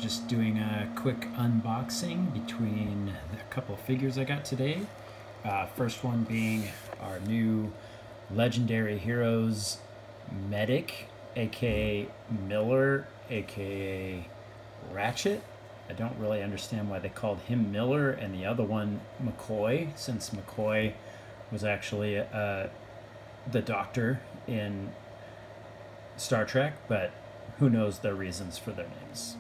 just doing a quick unboxing between a couple of figures I got today. First one being our new Legendary Heroes Medic, aka Miller, aka Ratchet. I don't really understand why they called him Miller and the other one McCoy, since McCoy was actually the Doctor in Star Trek, but who knows their reasons for their names.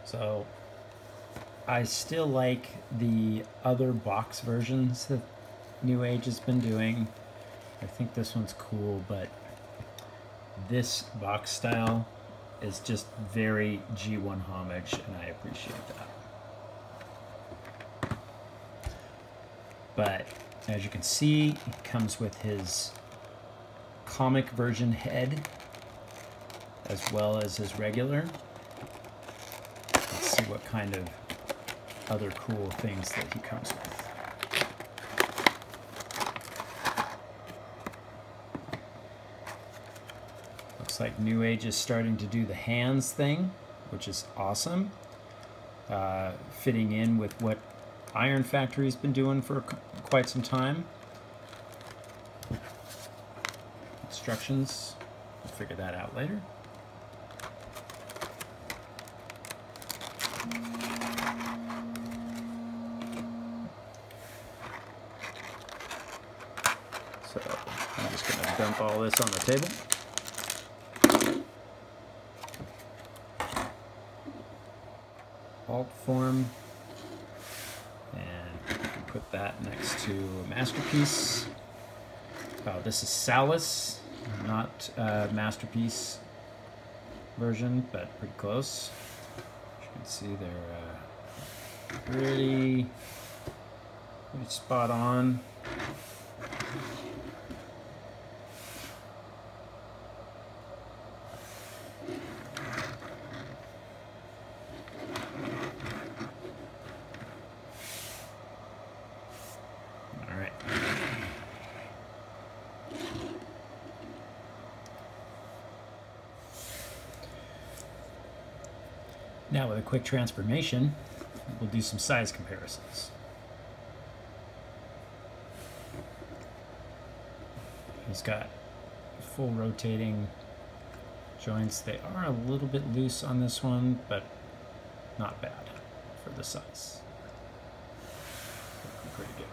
So I still like the other box versions that New Age has been doing. I think this one's cool, but this box style is just very G1 homage, and I appreciate that. But as you can see, it comes with his comic version head as well as his regular. Let's see what kind of other cool things that he comes with. Looks like New Age is starting to do the hands thing, which is awesome. Fitting in with what Iron Factory's been doing for quite some time. Instructions, we'll figure that out later. So I'm just going to dump all this on the table. Alt form, and you can put that next to a Masterpiece. This is Salus, not a Masterpiece version, but pretty close. As you can see, they're pretty spot on. All right. Now with a quick transformation, we'll do some size comparisons. He's got full rotating joints. They are a little bit loose on this one, but not bad for the size. Looking pretty good.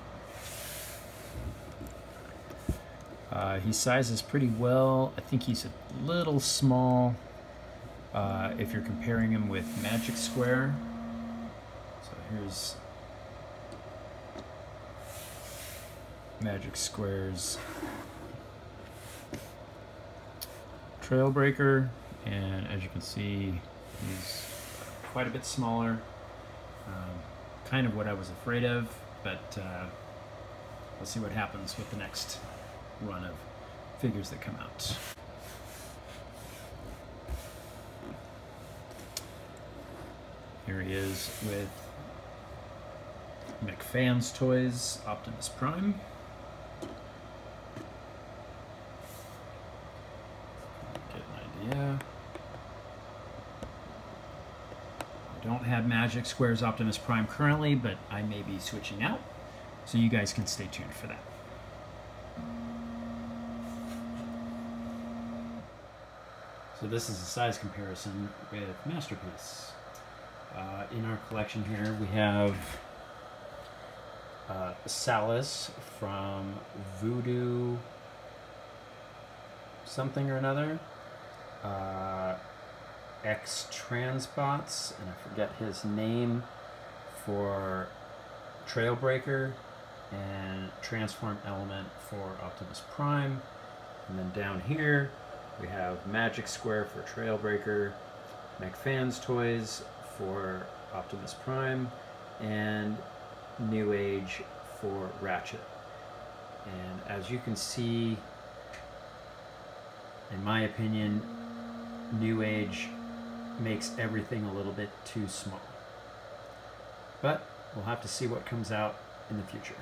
He sizes pretty well. I think he's a little small if you're comparing him with Magic Square. So here's Magic Square's Trailbreaker, and as you can see, he's quite a bit smaller. Kind of what I was afraid of, but we'll see what happens with the next run of figures that come out. Here he is with McFan's Toys Optimus Prime. Get an idea. I don't have Magic Square's Optimus Prime currently, but I may be switching out, so you guys can stay tuned for that. So this is a size comparison with Masterpiece. In our collection here we have Salus from Voodoo something or another, X-Transbots, and I forget his name, for Trailbreaker, and Transform Element for Optimus Prime. And then down here we have Magic Square for Trailbreaker, McFan's Toys for Optimus Prime, and New Age for Ratchet. And as you can see, in my opinion, New Age makes everything a little bit too small. But we'll have to see what comes out in the future.